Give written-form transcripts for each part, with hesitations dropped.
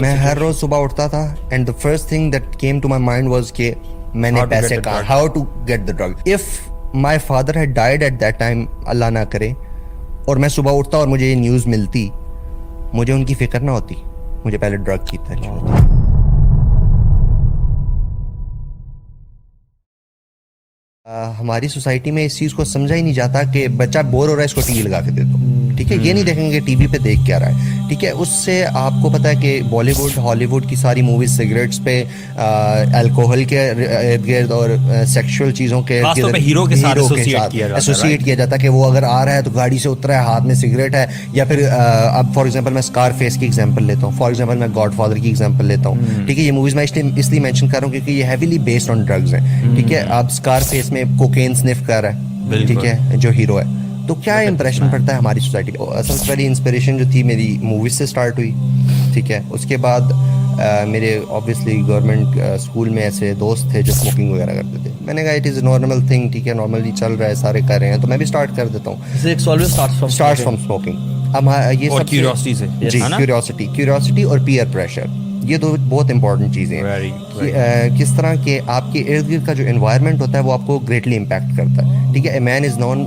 میں ہر روز صبح اٹھتا تھا and the first thing that came to my mind was کہ میں نے پیسے کہاں, how to get the drug. If my father had died at that time, اللہ نہ کرے, اور میں صبح اٹھتا اور مجھے یہ نیوز ملتی, مجھے ان کی فکر نہ ہوتی, مجھے پہلے ڈرگ کی ترجیح ہوتی. ہماری سوسائٹی میں اس چیز کو سمجھا ہی نہیں جاتا کہ بچہ بور ہو رہا ہے اس کو ٹی وی لگا کے دے دو, ٹھیک ہے, یہ نہیں دیکھیں گے ٹی وی پہ دیکھ کیا رہا ہے, ٹھیک ہے. اس سے آپ کو پتا ہے کہ بالی ووڈ ہالی ووڈ کی ساری موویز سگریٹس پہ, الکوہل کے ارد گرد اور سیکشول چیزوں کے ہیرو کے ساتھ ایسوسیٹ کیا جاتا ہے کہ وہ اگر آ رہا ہے تو گاڑی سے اترا ہے, ہاتھ میں سگریٹ ہے, یا پھر اب فار ایگزامپل میں اسکار فیس کی ایگزامپل لیتا ہوں, فار ایگزامپل میں گاڈ فادر کی ایگزامپل لیتا ہوں, ٹھیک ہے. یہ موویز میں اس لیے مینشن کر رہا ہوں کیونکہ یہ ہیویلی بیسڈ آن ڈرگز ہیں, ٹھیک ہے. اب اسکار فیس میں کوکین سنف کر رہا ہے, ٹھیک ہے, جو ہیرو ہے, تو کیا امپریشن پڑتا ہے ہماری سوسائٹی کو. اصل پہلی انسپریشن جو تھی میری موویز سے اسٹارٹ ہوئی, ٹھیک ہے. اس کے بعد میرے اوبیسلی گورنمنٹ اسکول میں ایسے دوست تھے جو اسموکنگ وغیرہ کرتے تھے. میں نے کہا it is a normal thing, ٹھیک ہے, نارملی چل رہا ہے, سارے کر رہے ہیں, تو میں بھی اسٹارٹ کر دیتا ہوں. Start from smoking. اب یہ سب کیوریوسٹی سے, جی, کیوریوسٹی اور پیئر پریشر, یہ دو بہت امپورٹنٹ چیزیں ہیں. کس طرح کہ آپ کے ارد گرد کا جو انوائرمنٹ ہوتا ہے وہ آپ کو گریٹلی امپیکٹ کرتا ہے, ٹھیک ہے. A man is known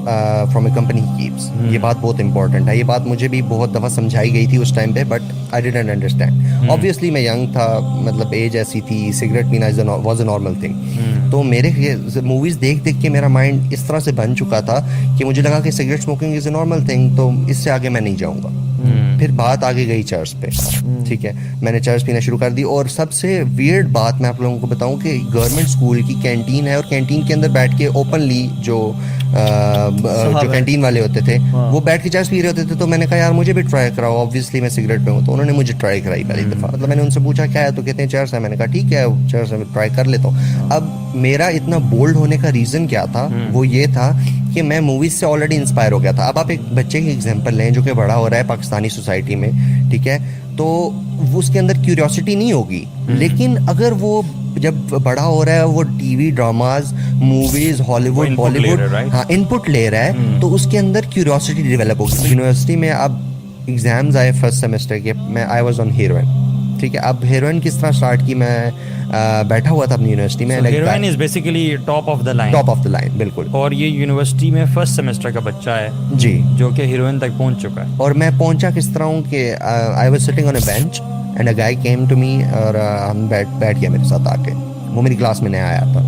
from a company he keeps. یہ بات بہت امپورٹنٹ ہے. یہ بات مجھے بھی بہت دفعہ سمجھائی گئی تھی اس ٹائم پہ, but I didn't understand. Obviously میں ینگ تھا, مطلب ایج ایسی تھی, سگریٹ پینا واز اے نارمل تھنگ. تو میرے موویز دیکھ دیکھ کے میرا مائنڈ اس طرح سے بن چکا تھا کہ مجھے لگا کہ cigarette smoking is a normal thing, تو اس سے آگے میں نہیں جاؤں گا. پھر بات آگے گئی چرچ پہ, ٹھیک ہے. میں نے چرچ پینا شروع کر دی, اور سب سے ویئرڈ بات میں آپ لوگوں کو بتاؤں کہ گورنمنٹ اسکول کی کینٹین ہے, اور کینٹین کے اندر بیٹھ کے اوپنلی جو کینٹین والے ہوتے تھے وہ بیٹھ کے چرچ پی رہے ہوتے تھے. تو میں نے کہا یار مجھے بھی ٹرائی کراؤ, آبویسلی میں سگریٹ پہ ہوں, تو انہوں نے مجھے ٹرائی کرائی پہلی دفعہ. مطلب میں نے ان سے پوچھا کیا ہے, تو کہتے ہیں چرچ ہے. میں نے کہا ٹھیک ہے چرچ ہے, ٹرائی کر لیتا ہوں. اب میرا اتنا بولڈ ہونے کا ریزن کیا تھا, وہ یہ تھا کہ میں موویز سے آلریڈی انسپائر ہو گیا تھا. اب آپ ایک بچے کی ایگزامپل لیں جو کہ بڑا ہو رہا ہے پاکستانی سوسائٹی میں, ٹھیک ہے, تو اس کے اندر کیوریوسٹی نہیں ہوگی, لیکن اگر وہ جب بڑا ہو رہا ہے وہ ٹی وی ڈراماز, موویز, ہالی ووڈ, بالی ووڈ, ہاں, ان پٹ لے رہا ہے, تو اس کے اندر کیوریوسٹی ڈیولپ ہوگی. یونیورسٹی میں اب ایگزامز آئے فرسٹ سیمسٹر کے, میں آئی واز آن ہیروئن, ٹھیک ہے. اب ہیروئن کس طرح اسٹارٹ کی, میں بیٹھا ہوا تھا اپنی یونیورسٹی میں. Heroine is basically top of the line, بالکل. اور یہ یونیورسٹی میں فرسٹ سیمسٹر کا بچہ ہے جی, جو کہ ہیروئن تک پہنچ چکا ہے. اور میں پہنچا کس طرح ہوں کہ I was sitting on a bench and a guy came to me, اور ہم بیٹھ گیا میرے ساتھ آ کے. وہ میری کلاس میں نیا آیا تھا,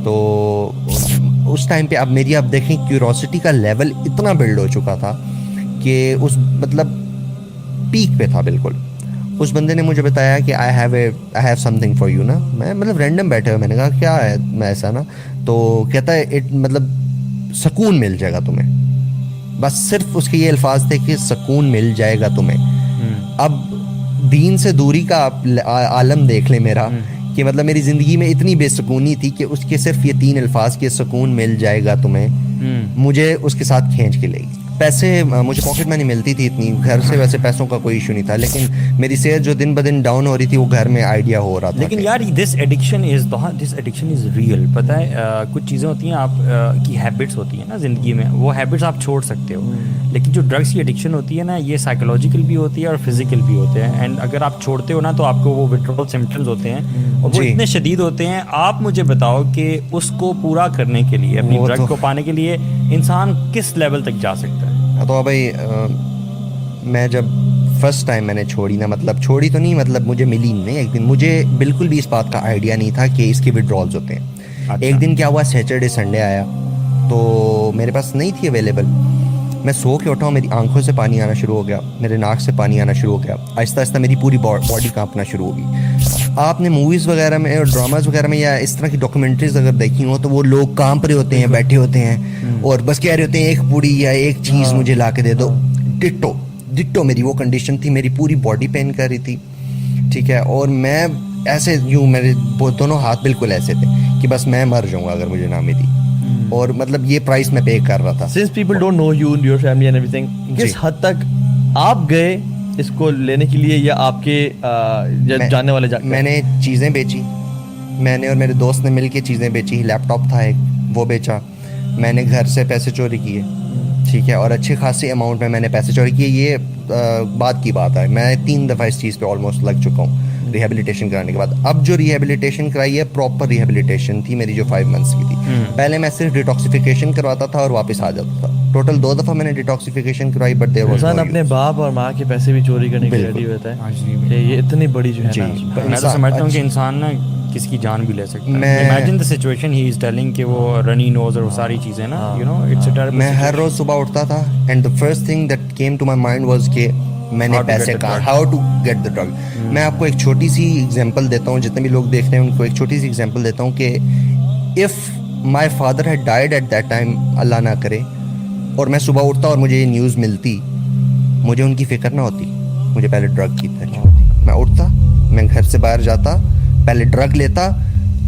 تو اس ٹائم پہ اب دیکھیں کیوریوسٹی کا لیول اتنا بلڈ ہو چکا تھا کہ اس مطلب پیک پہ تھا بالکل. اس بندے نے مجھے بتایا کہ I have some thing for you نا. میں مطلب رینڈم بیٹھے ہوئے, میں نے کہا کیا ہے, میں ایسا نا, تو کہتا ہے مطلب سکون مل جائے گا تمہیں. بس صرف اس کے یہ الفاظ تھے کہ سکون مل جائے گا تمہیں. اب دین سے دوری کا عالم دیکھ لیں میرا, کہ مطلب میری زندگی میں اتنی بے سکونی تھی کہ اس کے صرف یہ 3 الفاظ کے سکون مل جائے گا تمہیں, مجھے اس کے ساتھ کھینچ کے لے گئی. پیسے مجھے پاکٹ منی ملتی تھی اتنی, گھر سے ویسے پیسوں کا کوئی ایشو نہیں تھا, لیکن میری صحت جو دن بدن ڈاؤن ہو رہی تھی وہ گھر میں آئیڈیا ہو رہا تھا. لیکن یار دس ایڈکشن از ریئل. پتہ ہے کچھ چیزیں ہوتی ہیں آپ کی ہیبٹس ہوتی ہیں نا زندگی میں, وہ ہیبٹس آپ چھوڑ سکتے ہو, لیکن جو ڈرگس کی ایڈکشن ہوتی ہے نا, یہ سائیکولوجیکل بھی ہوتی ہے اور فزیکل بھی ہوتے ہیں. اینڈ اگر آپ چھوڑتے ہو نا تو آپ کو وہ وتھڈرول سمپٹمز ہوتے ہیں, اور وہ اتنے شدید ہوتے ہیں. آپ مجھے بتاؤ کہ اس کو پورا کرنے کے لیے, اپنی ڈرگ کو پانے کے لیے انسان کس لیول تک جا سکتا ہے. تو بھائی میں جب فرسٹ ٹائم میں نے چھوڑی نا, مطلب چھوڑی تو نہیں, مطلب مجھے ملی نہیں ایک دن. مجھے بالکل بھی اس بات کا آئیڈیا نہیں تھا کہ اس کے وڈرالز ہوتے ہیں. ایک دن کیا ہوا, سیٹرڈے سنڈے آیا تو میرے پاس نہیں تھی اویلیبل. میں سو کے اٹھا ہوں, میری آنکھوں سے پانی آنا شروع ہو گیا, میرے ناک سے پانی آنا شروع ہو گیا, آہستہ آہستہ میری پوری باڈی کانپنا شروع ہو گئی. آپ نے موویز وغیرہ میں اور ڈراماز وغیرہ میں یا اس طرح کی ڈاکومنٹریز اگر دیکھی ہوں تو وہ لوگ کانپ رہے ہوتے ہیں, بیٹھے ہوتے ہیں, اور بس کہہ رہے ہوتے ہیں ایک پوڑی یا ایک چیز مجھے لا کے دے دو. ڈٹو میری وہ کنڈیشن تھی, میری پوری باڈی پین کر رہی تھی, ٹھیک ہے. اور میں ایسے یوں, میرے دونوں ہاتھ بالکل ایسے تھے کہ بس میں مر جاؤں گا اگر مجھے نہ ملی. اور مطلب یہ پرائس میں پے کر رہا تھا. Since people don't know you and your family and everything, کس حد تک آپ گئے اس کو لینے کے لیے, یا آپ کے جاننے والے میں نے چیزیں بیچی, میں نے اور میرے دوست نے مل کے چیزیں بیچی. لیپ ٹاپ تھا ایک, وہ بیچا. میں نے گھر سے پیسے چوری کیے, ٹھیک ہے, اور اچھے خاصے اماؤنٹ میں نے پیسے چوری کیے. یہ بعد کی بات ہے, میں 3 دفعہ اس چیز پہ آلموسٹ لگ چکا ہوں ریہیبلیٹیشن کرانے کے بعد. اب جو ریہیبلیٹیشن کرائی ہے پراپر ریہیبلیٹیشن تھی میری جو 5 منتھس کی تھی. پہلے میں صرف ڈیٹاکسیفیکیشن کرواتا تھا اور واپس آ جاتا تھا. ٹوٹل 2 دفعہ میں نے ڈیٹاکسیفیکیشن کرائی, بٹ دیر واز انسان اپنے باپ اور ماں کے پیسے بھی چوری کرنے کے لیے ریڈی ہوتا ہے کہ یہ اتنی بڑی جو ہے نا. میں تو سمجھتا ہوں کہ انسان نا کس کی جان بھی لے سکتا ہے. Imagine the situation he is telling کہ وہ رنی نوز اور وہ ساری چیزیں نا, you know it's a terrible. میں ہر روز صبح اٹھتا تھا and the first thing that came to my mind was کہ میں نے پیسے کہاں, how to get the drug. میں آپ کو ایک چھوٹی سی ایگزامپل دیتا ہوں, جتنے بھی لوگ دیکھ رہے ہیں ان کو ایک چھوٹی سی ایگزامپل دیتا ہوں کہ if my father had died at that time, اللہ نہ کرے, اور میں صبح اٹھتا اور مجھے یہ نیوز ملتی, مجھے ان کی فکر نہ ہوتی, مجھے پہلے ڈرگ کی ترجیح ہوتی. میں اٹھتا, میں گھر سے باہر جاتا, پہلے ڈرگ لیتا,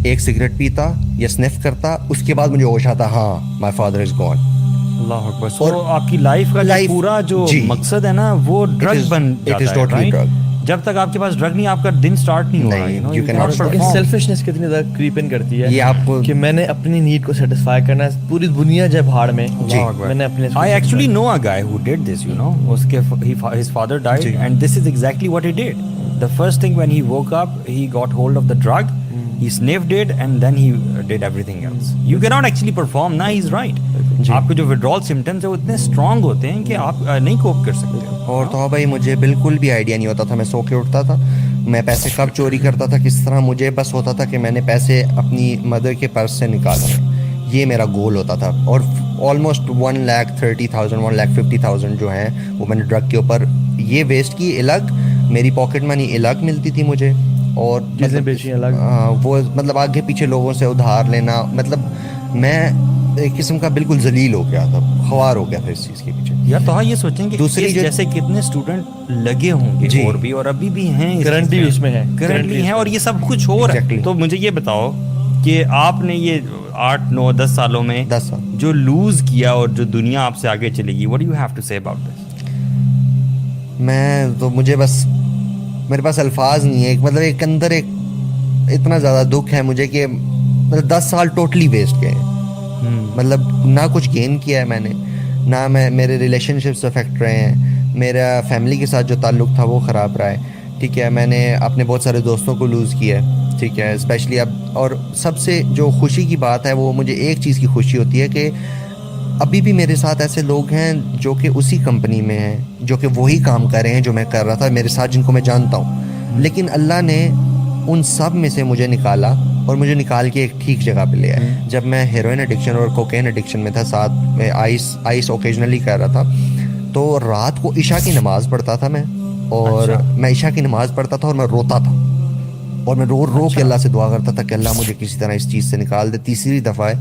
ایک سگریٹ پیتا یا سنف کرتا, اس کے بعد مجھے ہوش آتا ہاں مائی فادر از گون. اللہ اکبر. اور آپ کی لائف کا پورا جو مقصد ہے نا وہ ڈرگ بن جاتا ہے. جب تک آپ کے پاس ڈرگ نہیں, آپ کا دن سٹارٹ نہیں ہوگا. سیلفشنس کتنی زیادہ کریپ ان کرتی ہے یہ آپ کو کہ میں نے اپنی نیڈ کو سیٹسفائی کرنا ہے, پوری دنیا جب بھاڑ میں. میں نے اپنے I actually know a guy who did this, you know. His father died and this is exactly what he did. The first thing when he woke up, he got hold of the drug, he sniffed it and then he did everything else. You cannot actually perform. Nah, he's right. آپ کے جو withdrawal symptoms ہیں وہ اتنے strong ہوتے ہیں کہ آپ نہیں کوپ کر سکتے. اور تو بھائی مجھے بالکل بھی آئیڈیا نہیں ہوتا تھا. میں سو کے اٹھتا تھا, میں پیسے کب چوری کرتا تھا, کس طرح, مجھے بس ہوتا تھا کہ میں نے پیسے اپنی مدر کے پرس سے نکالنے, یہ میرا گول ہوتا تھا. اور آلموسٹ 1,30,000 1,50,000 جو ہیں وہ میں نے ڈرگ کے اوپر یہ ویسٹ کی. الگ میری پاکٹ منی الگ ملتی تھی مجھے, اور چیزیں بیچی الگ, وہ مطلب آگے پیچھے لوگوں سے ادھار لینا. مطلب میں ایک قسم کا بالکل ذلیل ہو گیا تھا, خوار ہو گیا تھا اس چیز کے پیچھے. یار تو یہ سوچیں کہ دوسری جیسے کتنے اسٹوڈنٹ لگے ہوں گے اور بھی, اور ابھی بھی ہیں, کرنٹلی اس میں ہیں, کرنٹلی ہیں, اور یہ سب کچھ ہو رہا ہے. تو مجھے یہ بتاؤ کہ آپ نے یہ 8 9 10 سالوں میں 10 سال جو لوز کیا اور جو دنیا آپ سے آگے چلے گی, what do you have to say about this? میں تو مجھے بس میرے پاس الفاظ نہیں ہے. مطلب ایک اندر ایک اتنا زیادہ دکھ ہے مجھے کہ مطلب 10 سال ٹوٹلی ویسٹ گئے. مطلب نہ کچھ گین کیا ہے میں نے, نہ میرے ریلیشن شپس افیکٹ رہے ہیں, میرا فیملی کے ساتھ جو تعلق تھا وہ خراب رہا ہے. ٹھیک ہے, میں نے اپنے بہت سارے دوستوں کو لوز کیا ہے. ٹھیک ہے, اسپیشلی اب, اور سب سے جو خوشی کی بات ہے وہ مجھے ایک چیز کی خوشی ہوتی ہے کہ ابھی بھی میرے ساتھ ایسے لوگ ہیں جو کہ اسی کمپنی میں ہیں, جو کہ وہی کام کر رہے ہیں جو میں کر رہا تھا میرے ساتھ, جن کو میں جانتا ہوں. لیکن اللہ نے ان سب میں سے مجھے نکالا اور مجھے نکال کے ایک ٹھیک جگہ پہ لے آیا. جب میں ہیروئن ایڈکشن اور کوکین ایڈکشن میں تھا, ساتھ میں آئس اوکیجنلی کر رہا تھا, تو رات کو عشاء کی نماز پڑھتا تھا میں, اور میں عشاء کی نماز پڑھتا تھا اور میں روتا تھا, اور میں رو کے اللہ سے دعا کرتا تھا کہ اللہ مجھے کسی طرح اس چیز سے نکال دے. تیسری دفعہ ہے,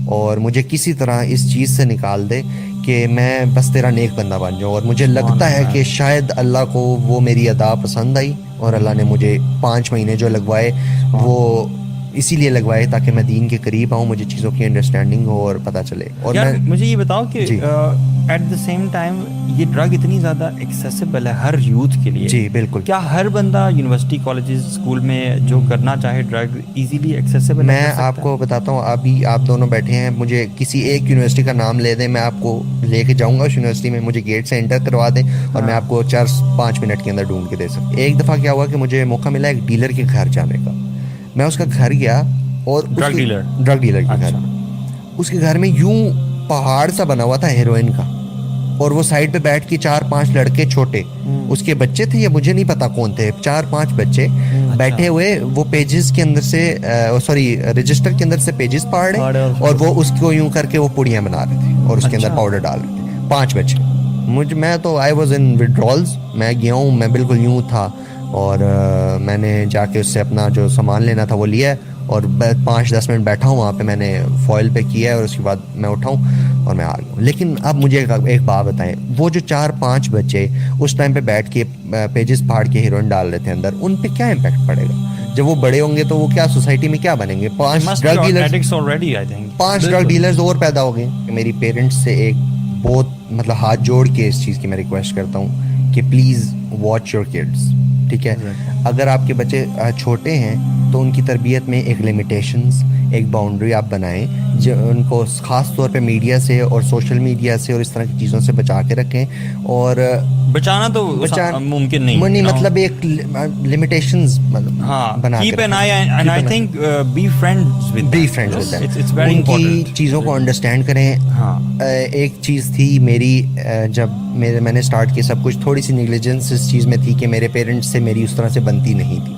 اور مجھے کسی طرح اس چیز سے نکال دے کہ میں بس تیرا نیک بندہ بن جاؤں. اور مجھے لگتا ہے کہ شاید اللہ کو وہ میری ادا پسند آئی, اور اللہ نے مجھے 5 مہینے جو لگوائے وہ اسی لیے لگوائے تاکہ میں دین کے قریب آؤں, مجھے چیزوں کی انڈرسٹینڈنگ ہو اور پتہ چلے. اور مجھے یہ بتاؤ کہ ایٹ دا سیم ٹائم یہ ڈرگ اتنی زیادہ ایکسیسیبل ہے ہر یوتھ کے لیے. جی بالکل. کیا ہر بندہ یونیورسٹی کالجز اسکول میں جو کرنا چاہے ڈرگ ایزیلی ایکسیسیبل؟ میں آپ کو بتاتا ہوں, ابھی آپ دونوں بیٹھے ہیں, مجھے کسی ایک یونیورسٹی کا نام لے دیں, میں آپ کو لے کے جاؤں گا اس یونیورسٹی میں, مجھے گیٹ سے انٹر کروا دیں اور میں آپ کو 4-5 منٹ کے اندر ڈھونڈ کے دے سکتا. ایک دفعہ کیا ہوا کہ مجھے موقع ملا ایک ڈیلر کے گھر جانے کا. میں اس کا گھر گیا, اور ڈرگ ڈیلر کے گھر, اس کے گھر میں یوں پہاڑ سا بنا ہوا تھا ہیروئن کا, اور وہ سائڈ پہ بیٹھ کے 4-5 لڑکے چھوٹے, اس کے بچے تھے یا مجھے نہیں پتا کون تھے, 4-5 بچے بیٹھے ہوئے, وہ پیجز کے اندر سے رجسٹر کے اندر سے پیجز پڑھ رہے, اور وہ اس کو یوں کر کے وہ پوڑیاں بنا رہے تھے اور اس کے اندر پاؤڈر ڈال رہے تھے. 5 بچے. میں تو آئی واز ان وڈرالز, میں گیا ہوں, میں بالکل یوں تھا, اور میں نے جا کے اس سے اپنا جو سامان لینا تھا وہ لیا, اور 5-10 منٹ بیٹھا ہوں وہاں پہ, میں نے فوائل پہ کیا ہے, اور اس کے بعد میں اٹھاؤں اور میں آ گیا ہوں. لیکن اب مجھے ایک بات بتائیں, وہ جو 4-5 بچے اس ٹائم پہ بیٹھ کے پیجز پھاڑ کے ہیروئن ڈال رہے تھے اندر, ان پہ کیا امپیکٹ پڑے گا جب وہ بڑے ہوں گے؟ تو وہ کیا سوسائٹی میں کیا بنیں گے؟ 5 ڈرگ ڈیلرز اور پیدا ہو گئے. میری پیرنٹس سے ایک بہت مطلب ہاتھ جوڑ کے اس چیز کی میں ریکویسٹ کرتا ہوں کہ پلیز واچ یور کڈس. ٹھیک ہے, اگر آپ کے بچے چھوٹے ہیں تو ان کی تربیت میں ایک لمیٹیشنز, ایک باؤنڈری آپ بنائیں ان کو خاص طور پہ میڈیا سے اور سوشل میڈیا سے اور اس طرح کی چیزوں سے بچا کے رکھیں. اور بچانا تو ممکن نہیں, مطلب ایک لمیٹیشنز بنا کے keep an eye and I think be friends with them. It's very important. ان کی چیزوں کو انڈرسٹینڈ کریں. ایک چیز تھی میری, جب میں نے اسٹارٹ کیا سب کچھ, تھوڑی سی نیگلیجنس اس چیز میں تھی کہ میرے پیرنٹس سے میری اس طرح سے بنتی نہیں تھی.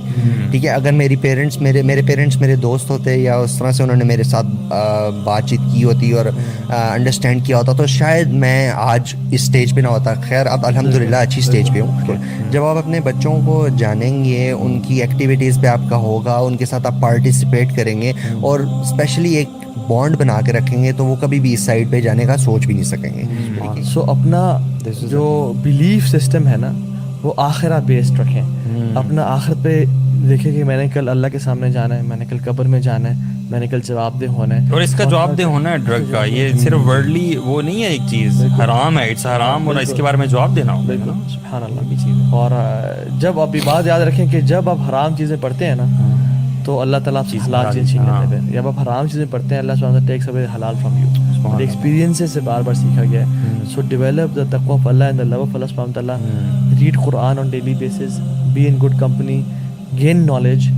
ٹھیک ہے, اگر میری پیرنٹس میرے پیرنٹس میرے دوست ہوتے یا اس طرح سے انہوں نے میرے ساتھ بات چیت کی ہوتی اور انڈرسٹینڈ کیا ہوتا تو شاید میں آج اس اسٹیج پہ نہ ہوتا. خیر اب الحمدللہ اچھی اسٹیج پہ ہوں. جب آپ اپنے بچوں کو جانیں گے, ان کی ایکٹیویٹیز پہ آپ کا ہوگا, ان کے ساتھ آپ پارٹیسپیٹ کریں گے اور اسپیشلی ایک بانڈ بنا کے رکھیں گے تو وہ کبھی بھی اس سائڈ پہ جانے کا سوچ بھی نہیں سکیں گے. سو اپنا جو بلیف سسٹم ہے نا وہ آخرت بیسڈ رکھیں. اپنا آخرت پہ دیکھیں کہ میں نے کل اللہ کے سامنے جانا ہے, میں نے کل قبر میں جانا ہے, میں نے کل جواب دہ ہونا ہے. اور اس کا جواب دہ ہونا ہے ڈرگ کا, یہ صرف ورڈلی وہ نہیں ہے, ایک چیز حرام ہے, اٹس حرام, اور اس کے بارے میں جواب دینا ہوگا. سبحان اللہ کی چیز. اور جب آپ یہ بات یاد رکھیں کہ جب آپ حرام چیزیں پڑھتے ہیں نا تو اللہ تعالیٰ آپ سے حلال چیز چھین لیتے ہیں. جب آپ حرام چیزیں پڑھتے ہیں اللہ سبحانہ وتعالیٰ ٹیکس اوے حلال فرام یو. ایکسپیرینس سے بار بار سیکھا گیا ہے. سو ڈیولپ دا تقویٰ آف اللہ اینڈ دا لو آف اللہ سبحانہ وتعالیٰ. ریڈ قرآن on daily basis, be in good company, gain knowledge.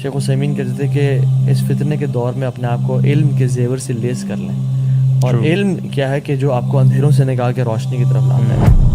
شیخ عثیمین کہتے تھے کہ اس فتنے کے دور میں اپنے آپ کو علم کے زیور سے لیس کر لیں. اور علم کیا ہے کہ جو آپ کو اندھیروں سے نکال کے روشنی کی طرف لاتا ہے.